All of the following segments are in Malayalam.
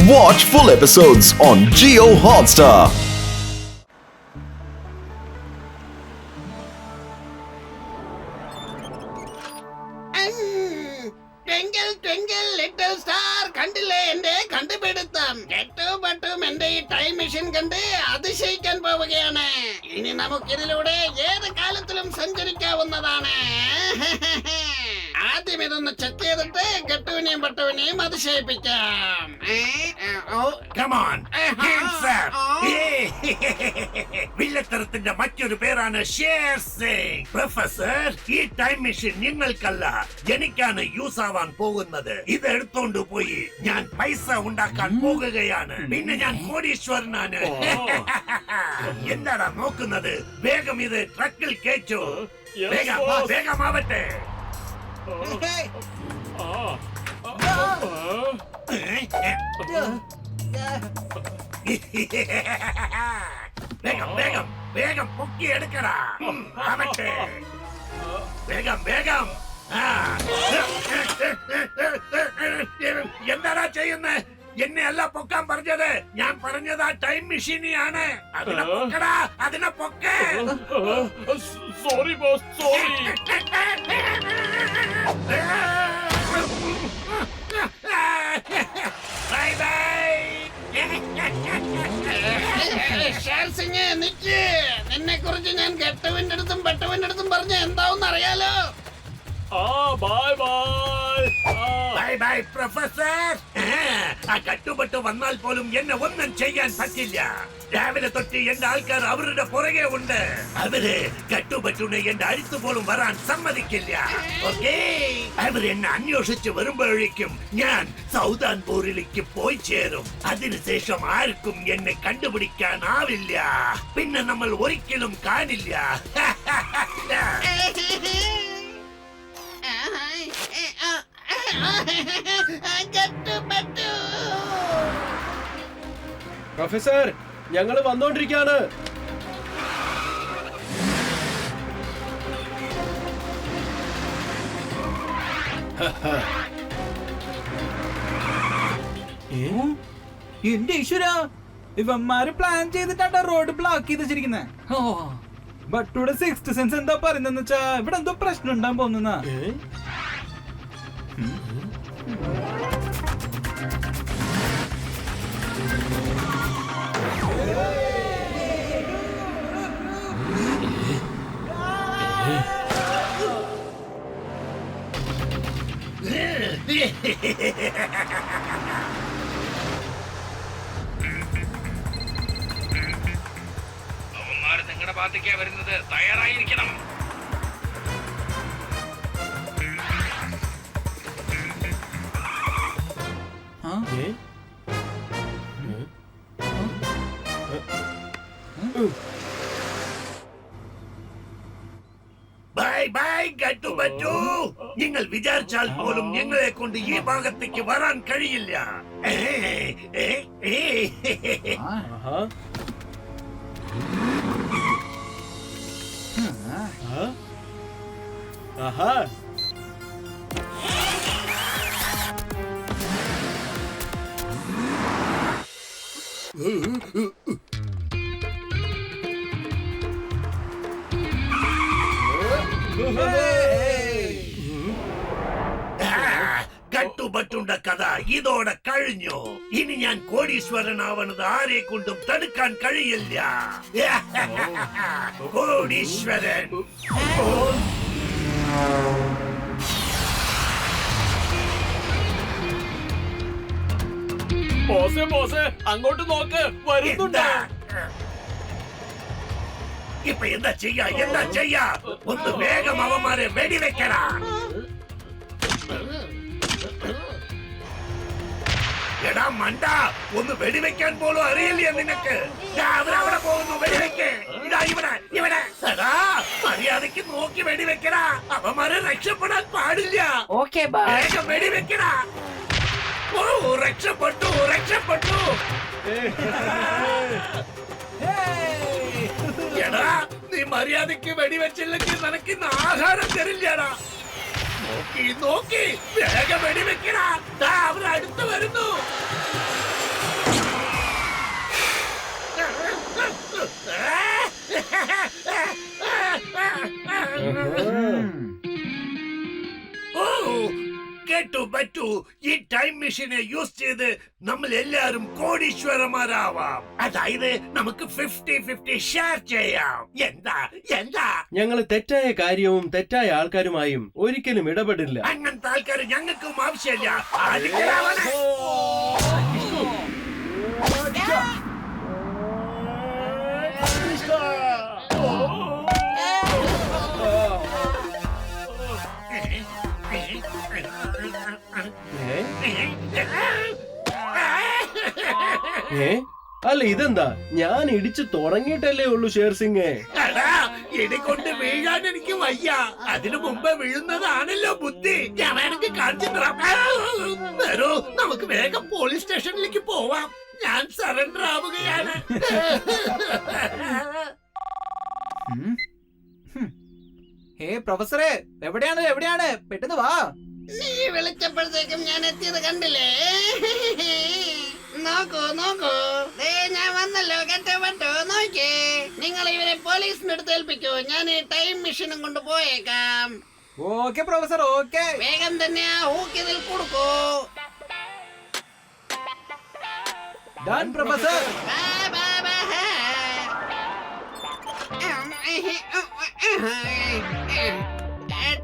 Watch full episodes on Jio Hotstar. Twinkle twinkle little star, കണ്ടില്ലേ എന്റെ കണ്ടുപിടുത്തം. ഏറ്റവും എന്റെ ഈ ടൈം മെഷീൻ കണ്ട് അതിശയിക്കാൻ പോവുകയാണ്. ഇനി നമുക്കിതിലൂടെ ഏത് കാലത്തിലും സഞ്ചരിക്കാവുന്നതാണ്. ആദ്യം ഇതൊന്ന് ചെക്ക് ചെയ്തിട്ട് ഗട്ടുവിനെയും പട്ടുവിനെയും അതിശയിപ്പിക്കാം. വില്ലത്തരത്തിന്റെ മറ്റൊരു പേരാണ് ഷേർ സിംഗ്. പ്രൊഫസർ, ഈ ടൈം മെഷീൻ നിങ്ങൾക്കല്ല എനിക്കാണ് യൂസ് ആവാൻ പോകുന്നത്. ഇത് എടുത്തോണ്ട് പോയി ഞാൻ പൈസ ഉണ്ടാക്കാൻ പോകുകയാണ്. പിന്നെ ഞാൻ കോടീശ്വരനാണ്. എന്താടാ നോക്കുന്നത്? വേഗം ഇത് ട്രക്കിൽ കയറ്റു. വേഗമാവട്ടെ. വേഗം പൊക്കി എടുക്കടാ. ആവട്ടെ. വേഗം എന്താടാ ചെയ്യുന്നത്? എന്നെ അല്ല പൊക്കാൻ പറഞ്ഞത്. ഞാൻ പറഞ്ഞത് ആ ടൈം മെഷീനെയാണ്. അതിനെ പൊക്കേ. Sorry boss, sorry. Bye bye. നിന്നെ കുറിച്ച് ഞാൻ ഗട്ടുവിന്റെ അടുത്തും പട്ടുവിന്റെ അടുത്തും പറഞ്ഞ എന്താവെന്ന് അറിയാലോ. Bye professor. ആ കട്ടുപെട്ട് വന്നാൽ പോലും എന്നെ ഒന്നും ചെയ്യാൻ പറ്റില്ല. രാവിലെ തൊട്ട് എന്റെ ആൾക്കാർ അവരുടെ പുറകെ ഉണ്ട്. അവര് കട്ടുപെട്ടുനെ എന്റെ അടുത്ത് പോലും വരാൻ സമ്മതിക്കില്ല. ഓക്കേ, അവര് എന്നെ അന്വേഷിച്ച് വരുമ്പോഴേക്കും ഞാൻ സൗദാൻപൂരിലേക്ക് പോയി ചേരും. അതിനുശേഷം ആർക്കും എന്നെ കണ്ടുപിടിക്കാനാവില്ല. പിന്നെ നമ്മൾ ഒരിക്കലും കാണില്ല. പ്രൊഫസർ, ഞങ്ങൾ വന്നോണ്ടിരിക്കാണ്. എന്റെ ഈശ്വര, ഇവന്മാര് പ്ലാൻ ചെയ്തിട്ടാണ് റോഡ് ബ്ലോക്ക് ചെയ്ത് വെച്ചിരിക്കുന്നത്. ബട്ടൂടെ സിക്സ്ത് സെൻസ് എന്താ പറയുന്നെന്ന് വെച്ചാ ഇവിടെ എന്തോ പ്രശ്നം ഉണ്ടാകാൻ പോകുന്ന. നിങ്ങളുടെ ഭാഗത്തേക്കാ വരുന്നത്. തയ്യാറായിരിക്കണം. ബൈ ഗട്ടുപറ്റു. നിങ്ങൾ വിചാരിച്ചാൽ പോലും ഞങ്ങളെ കൊണ്ട് ഈ ഭാഗത്തേക്ക് വരാൻ കഴിയില്ല. കട്ടുപറ്റുണ്ട കഥ ഇതോടെ കഴിഞ്ഞു. ഇനി ഞാൻ കോടീശ്വരനാവണത് ആരെ കൊണ്ടും തടുക്കാൻ കഴിയില്ല. കോടീശ്വരൻ. ബോസേ, അങ്ങോട്ട് നോക്ക്, വരുന്നുണ്ട്. ഇപ്പൊ എന്താ ചെയ്യാ? ഒന്ന് വേഗം അവന്മാരെ വെടിവെക്കടാ. എടാ മണ്ട, ഒന്ന് വെടിവെക്കാൻ പോലും അറിയില്ല നിനക്ക്. അവരവിടെ പോകുന്നു. വെടിവെക്ക്. ഇവിടെ മര്യാദക്ക് നോക്കി വെടിവെക്കടാ. അവന്മാരെ രക്ഷപ്പെടാൻ പാടില്ല. വേഗം വെടിവെക്കടാ. രക്ഷപ്പെട്ടു. എടാ, നീ മര്യാദക്ക് വെടിവെച്ചില്ലെങ്കിൽ നിനക്ക് ഇന്ന് ആഹാരം തരില്ലടാ. നോക്കി വേഗം വെടിവെക്കടാ. അവരടുത്ത് വരുന്നു. മെഷീനെ യൂസ് ചെയ്ത് നമ്മൾ എല്ലാവരും കോടീശ്വരന്മാരാവാം. അതായത് നമുക്ക് 50-50 ഷെയർ ചെയ്യാം. എന്താ എന്താ? ഞങ്ങൾ തെറ്റായ കാര്യവും തെറ്റായ ആൾക്കാരുമായും ഒരിക്കലും ഇടപെടില്ല. അങ്ങനത്തെ ആൾക്കാർ ഞങ്ങൾക്കും ആവശ്യമില്ല. ആദിക്കലാവനെ. അല്ല ഇതെന്താ? ഞാൻ ഇടിച്ചു തുടങ്ങിയിട്ടല്ലേ ഉള്ളൂ ഷേർ സിംഗ്. ഇടികൊണ്ട് വീഴാൻ എനിക്ക് വയ്യ. അതിനു മുമ്പേ വീഴുന്നതാണല്ലോ ബുദ്ധി. ഞാൻ വേണമെങ്കിൽ കാണിച്ചു തരാം. വരൂ, നമുക്ക് വേഗം പോലീസ് സ്റ്റേഷനിലേക്ക് പോവാം. ഞാൻ സറണ്ടർ ആവുകയാണ്. പ്രൊഫസറെ, എവിടെയാണ്? പെട്ടെന്ന് വാ. നീ വിളിച്ചപ്പോഴത്തേക്കും ഞാൻ എത്തിയത് കണ്ടില്ലേ? നോക്കൂ, ദേ ഞാൻ വന്നല്ലോ. കെട്ടപ്പെട്ടു നോക്കേ. നിങ്ങൾ ഇവരെ പോലീസിന് അടുത്ത് ഏൽപ്പിക്കൂ. ഞാൻ ഈ ടൈം മെഷീനും കൊണ്ട് പോയേക്കാം. Okay professor, okay. വേഗം തന്നെ ആ ഹൂക്ക് ഇതിൽ കൊടുക്കൂ. Done professor.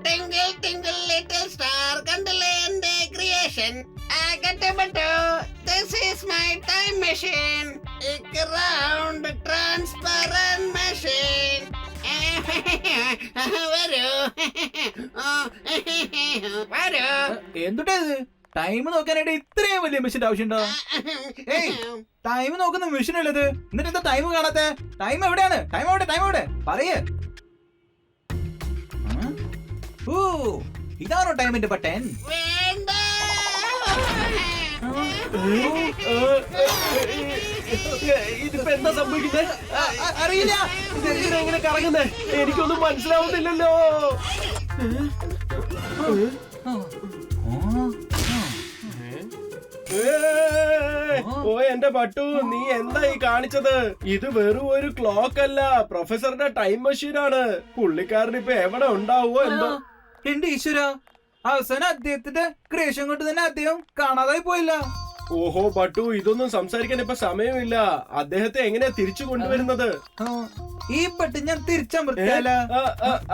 Twinkle twinkle little star, കണ്ടില്ലേ എന്റെ creation? കെട്ടപ്പെട്ടു. This is my time machine. A round transparent machine. വരൂ. എന്തുട്ടാ ഇത്? ടൈം നോക്കാനായിട്ട് ഇത്രയും വലിയ മെഷീൻ ആവശ്യമുണ്ടോ? ഏയ്, ടൈം നോക്കുന്ന മെഷീൻ അല്ലത്. എന്നിട്ട് എന്താ ടൈം കാണാത്തെ? ടൈം എവിടെയാണ്? ടൈം എവിടെ? പറയേ. ഓ, ഇതാണോ ടൈമിന്റെ ബട്ടൺ? വേണ്ട. ഇതിപ്പോ എന്താ സംഭവിക്കുന്നത്? അറിയില്ല. ഇതെങ്ങനെ കറങ്ങുന്നേ? എനിക്കൊന്നും മനസ്സിലാവുന്നില്ലല്ലോ. ഓ എന്റെ പട്ടു, നീ എന്താ ഈ കാണിച്ചത്? ഇത് വെറും ഒരു ക്ലോക്ക് അല്ല, പ്രൊഫസറുടെ ടൈം മെഷീനാണ്. പുള്ളിക്കാരൻ ഇപ്പൊ എവിടെ ഉണ്ടാവോ എന്തോ. എന്റെ ഈശ്വര, അവസാനം അദ്ദേഹത്തിന്റെ ക്രിയേഷൻ കൊണ്ട് തന്നെ അദ്ദേഹം കാണാതായി പോയില്ല. ഓഹോ പട്ടു, ഇതൊന്നും സംസാരിക്കാൻ ഇപ്പൊ സമയമില്ല. അദ്ദേഹത്തെ എങ്ങനെയാ തിരിച്ചു കൊണ്ടുവരുന്നത്? ഈ ബട്ടൺ ഞാൻ തിരിച്ചമർത്തിയാല?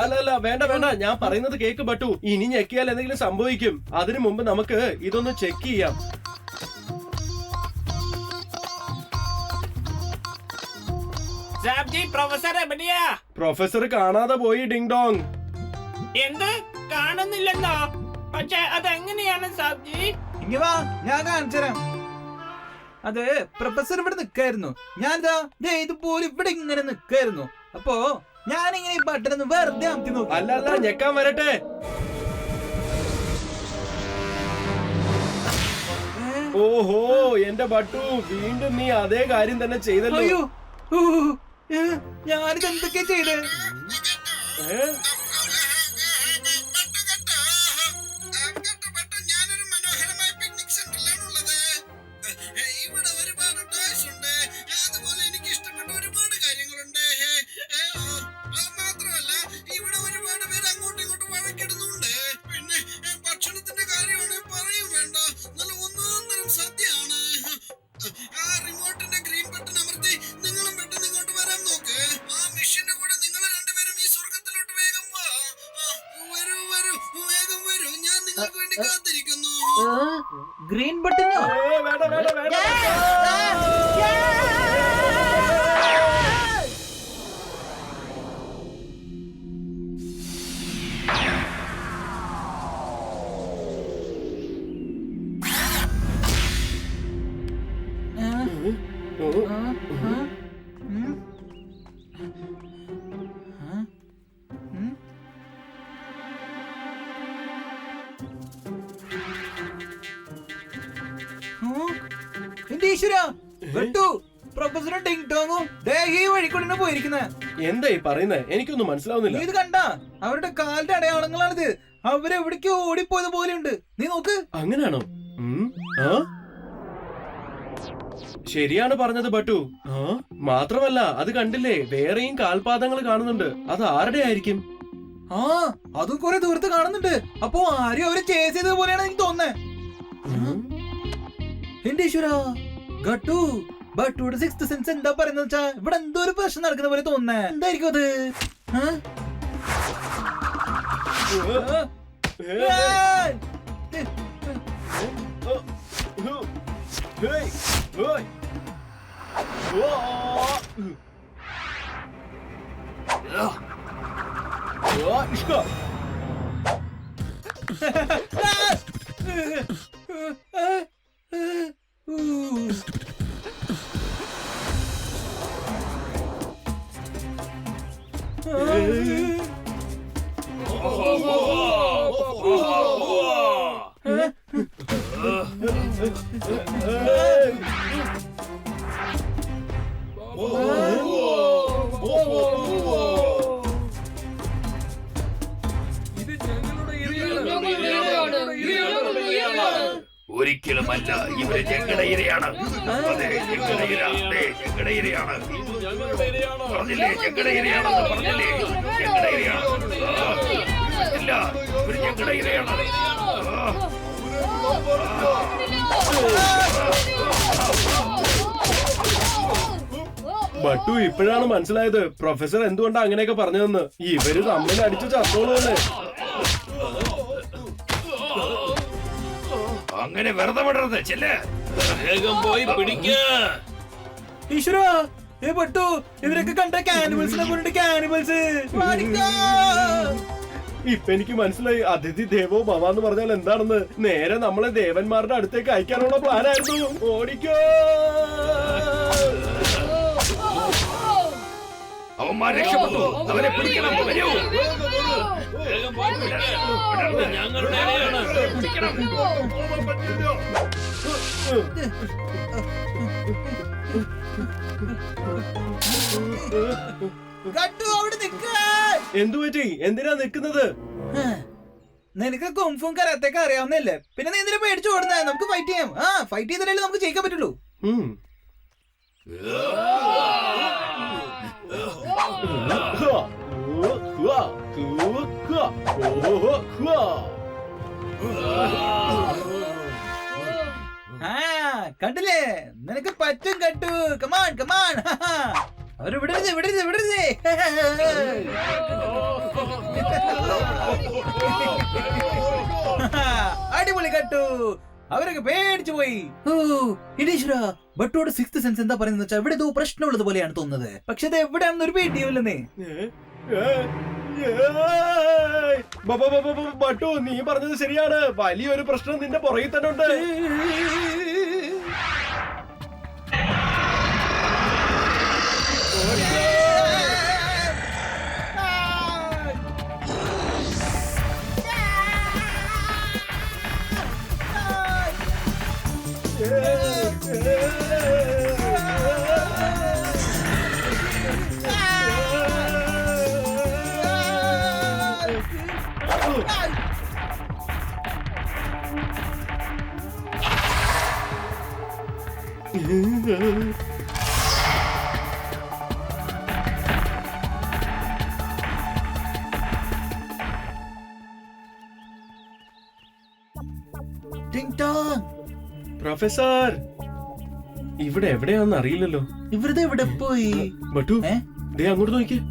അല്ല വേണ്ട, ഞാൻ പറയുന്നത് കേക്ക് പട്ടു. ഇനി ഞെക്കിയാൽ എന്തെങ്കിലും സംഭവിക്കും. അതിനു മുമ്പ് നമുക്ക് ഇതൊന്ന് ചെക്ക് ചെയ്യാം. പ്രൊഫസർ കാണാതെ പോയി ഡിങ് ഡോങ്. എന്ത് കാണുന്നില്ലെന്നോ? പക്ഷെ അതെങ്ങനെയാണ് സാബ്ജി? ഇങ്ങ വാ, ഞാൻ കാണിച്ചുതരാം. അത് പ്രൊഫസർ ഇവിടെ നിക്കായിരുന്നു. ഞാനിതാ ഇതുപോലെ ഇവിടെ ഇങ്ങനെ നിക്കായിരുന്നു. അപ്പോ ഞാനിങ്ങനെ ഈ ബട്ടൺ ഒന്ന് വെറുതെ അമത്തി നോക്കി. അല്ല ഞെക്കാൻ വരട്ടെ. ഓഹോ എന്റെ ബട്ടു, വീണ്ടും നീ അതേ കാര്യം തന്നെ ചെയ്തല്ലോ. അയ്യോ, ഞാനിത് എന്തൊക്കെയാ ചെയ്തേ? ഞാനൊരു മനോഹരമായ പിക്നിക് സെന്ററിലാണുള്ളത്. ഇവിടെ ഒരുപാട് ടോയ്സ് ഉണ്ട്. അതുപോലെ എനിക്ക് ഇഷ്ടപ്പെട്ട ഒരുപാട് കാര്യങ്ങളുണ്ട്. മാത്രമല്ല ഇവിടെ ഒരുപാട് പേര് അങ്ങോട്ടും ഇങ്ങോട്ടും വഴക്കിടുന്നുണ്ട്. പിന്നെ ഭക്ഷണത്തിന്റെ കാര്യമാണ്, പറയും വേണ്ട. നല്ല ഒന്നാന്തരം സദ്യയാണ്. ആ റിമോട്ടിന്റെ ഗ്രീൻ ബട്ടൺ അമർത്തി നിങ്ങളും പെട്ടെന്ന് ഇങ്ങോട്ട് വരാൻ നോക്ക്. ആ മെഷീന്റെ കൂടെ നിങ്ങൾ രണ്ടുപേരും ഈ സ്വർഗത്തിലോട്ട് വേഗം വാ. വരൂ വേഗം വരൂ. ഞാൻ നിങ്ങൾക്ക് വേണ്ടി കാത്തിരിക്കുന്നു. ഗ്രീൻ ബട്ടണോ? വേണ്ട. എന്റെ ഈശ്വര, പ്രൊഫസർ ഡിങ് ഡോങ്ങും ഈ വഴിക്കൂടെ പോയിരിക്കുന്നത്. എന്താ ഈ പറയുന്നേ? എനിക്കൊന്നും മനസ്സിലാവുന്നില്ല. ഇത് കണ്ട, അവരുടെ കാലിന്റെ അടയാളങ്ങളാണിത്. അവരെവിടേക്ക് ഓടിപ്പോയത് പോലെയുണ്ട്. നീ നോക്ക്. അങ്ങനാണോ? ശരിയാണ് പറഞ്ഞത് ബട്ടു. മാത്രമല്ല അത് കണ്ടില്ലേ, വേറെയും കാൽപാദങ്ങൾ കാണുന്നുണ്ട്. അത് ആരുടെ ആയിരിക്കും? അതും കുറെ ദൂരത്ത് കാണുന്നുണ്ട്. അപ്പൊ ആരും അവരെ ചേസ് ചെയ്തത് പോലെയാണ് എനിക്ക് തോന്നുന്നത്. എന്റെ ഈശ്വര ഗട്ടു ബട്ടുടെ സിക്സ്ത് സെൻസ് എന്താ പറയുന്നത് വെച്ചാ ഇവിടെ എന്തോ ഒരു പ്രശ്നം നടക്കുന്ന പോലെ തോന്നുന്നേ. എന്തായിരിക്കും അത്? ഒരിക്കലുമല്ല, ഇവര് ഞങ്ങളുടെ ഇരയാണ്. അതെ, ഞങ്ങളുടെ ഇര. ഞങ്ങളുടെ ഇരയാണ്. പറഞ്ഞില്ലേ, ഞങ്ങളുടെ ഇരയാണെന്ന് പറഞ്ഞില്ലേ? ഞങ്ങളുടെ ഇരയാണ്. ഇല്ല, ഇവര് ഞങ്ങളുടെ ഇരയാണ്. ബട്ടു ഇപ്പോഴാണ് മനസ്സിലായത് പ്രൊഫസർ എന്തുകൊണ്ടാ അങ്ങനെയൊക്കെ പറഞ്ഞതെന്ന്. ഇവര് തമ്മിൽ അടിച്ചു ചത്തോളൂല്ലേ. അങ്ങനെ വെറുതെ വിടരുത്. ചെല്ല്, വേഗം പോയി പിടിക്ക. ഈശ്വര ബട്ടു ഇവരൊക്കെ കണ്ട കാനിമൽസിനെ പോയിട്ട് കാനിമൽസ്. ഇപ്പൊ എനിക്ക് മനസ്സിലായി അതിഥി ദേവോ ഭവ എന്ന് പറഞ്ഞാൽ എന്താണെന്ന്. നേരെ നമ്മളെ ദേവന്മാരുടെ അടുത്തേക്ക് അയക്കാനുള്ള പ്ലാനായിരുന്നു. ഓടിക്കോ. അവന്മാർ രക്ഷപ്പെട്ടു. അവരെ പിടിക്കണം. വരൂ. ഞങ്ങളുടെ ഇരയാണ്. പിടിക്കണം. എന്തു പറ്റി? എന്തിനാ നിക്കുന്നത്? നിനക്ക് കുംഫും കരാത്തൊക്കെ അറിയാവുന്നല്ലേ, പിന്നെ നീ എന്തിനാ പേടിച്ചു ഓടുന്നേ? നമുക്ക് ഫൈറ്റ് ചെയ്യാം. ഫൈറ്റ് ചെയ്തിട്ടല്ലേ നമുക്ക് ജയിക്കാൻ പറ്റുള്ളൂ. കണ്ടില്ലേ, നിനക്ക് പറ്റും കട്ടു. Come on come on. അവര് വിടരുത് വിടരുത് വിടരുത്. അടിപൊളി കട്ടു. അവരൊക്കെ പേടിച്ചു പോയി. ഇടീശ്വര ബട്ടോട് സിക്സ്ത് സെൻസ് എന്താ പറയുന്നത് വെച്ചാൽ ഇവിടെ ഏതോ പ്രശ്നമുള്ളത് പോലെയാണ് തോന്നുന്നത്. പക്ഷെ അത് എവിടെയാണെന്ന് ഒരു പേടിയുമില്ലെന്നേ. ബട്ടു നീ പറഞ്ഞത് ശരിയാണ്. വലിയൊരു പ്രശ്നം നിന്റെ പുറകിൽ തന്നെ ഉണ്ട്. പ്രൊഫസർ ഇവിടെ എവിടെയാണെന്ന് അറിയില്ലല്ലോ. ഇവരുടെ എവിടെ പോയി? ബട്ടു ദേ അങ്ങോട്ട് നോക്കിയേ.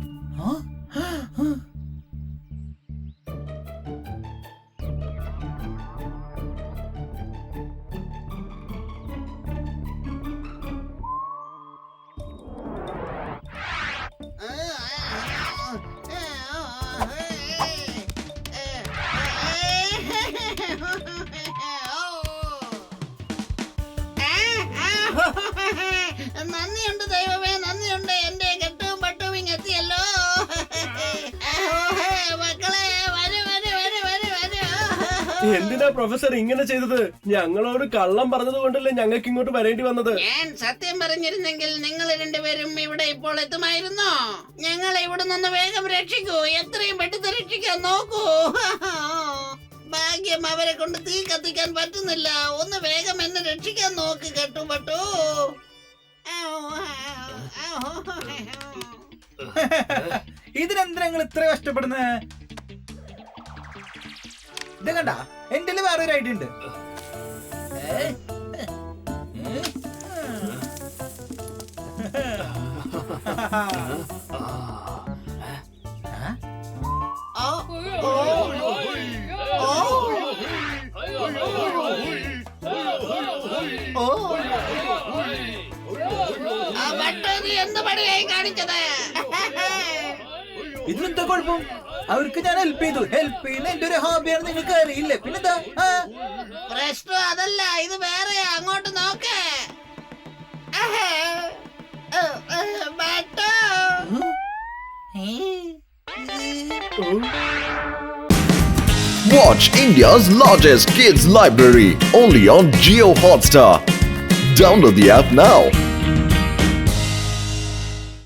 നന്ദിയുണ്ട് ദൈവമേ, നന്ദിയുണ്ട്. എന്റെ കെട്ടും പട്ടും ഇങ്ങെത്തിയല്ലോ. മക്കളെ വരൂ വരൂ വരൂ വരൂ വരൂ. എന്തിനാ പ്രൊഫസർ ഇങ്ങനെ ചെയ്തത്? ഞങ്ങളോട് കള്ളം പറഞ്ഞത് കൊണ്ടല്ലേ ഞങ്ങൾക്ക് ഇങ്ങോട്ട് വരേണ്ടി വന്നത്. ഞാൻ സത്യം പറഞ്ഞിരുന്നെങ്കിൽ നിങ്ങൾ രണ്ടുപേരും ഇവിടെ ഇപ്പോൾ എത്തുമായിരുന്നോ? ഞങ്ങളെ ഇവിടെ നിന്ന് വേഗം രക്ഷിക്കൂ. എത്രയും പെട്ടെന്ന് രക്ഷിക്കാൻ നോക്കൂ. ഭാഗ്യം അവരെ കൊണ്ട് തീ കത്തിക്കാൻ പറ്റുന്നില്ല. ഒന്ന് വേഗം എന്നെ രക്ഷിക്കാൻ നോക്ക് കെട്ടു പട്ടു. ഇതിനെന്തിനാ നിങ്ങൾ ഇത്ര കഷ്ടപ്പെടുന്നത്? ഇത് കണ്ട, എന്റെ വേറൊരു ഐഡിയ ഉണ്ട്. ആ ബട്ടു നീ എന്ത് പണിയായി കാണിച്ചത്? ഇതിനെന്താ കുഴപ്പം? അവർക്ക് ഞാൻ ഹെൽപ്പ് ചെയ്തു. ഹെൽപ്പ് ചെയ്യുന്ന എന്റെ ഒരു ഹോബിയാണ്, നിങ്ങൾക്ക് അറിയില്ലേ? പിന്നെന്താ? പ്രശ്നം അതല്ല, ഇത് വേറെ. അങ്ങോട്ട് നോക്ക്. ബട്ടു. Watch India's largest kids library only on Jio Hotstar. Download the app now.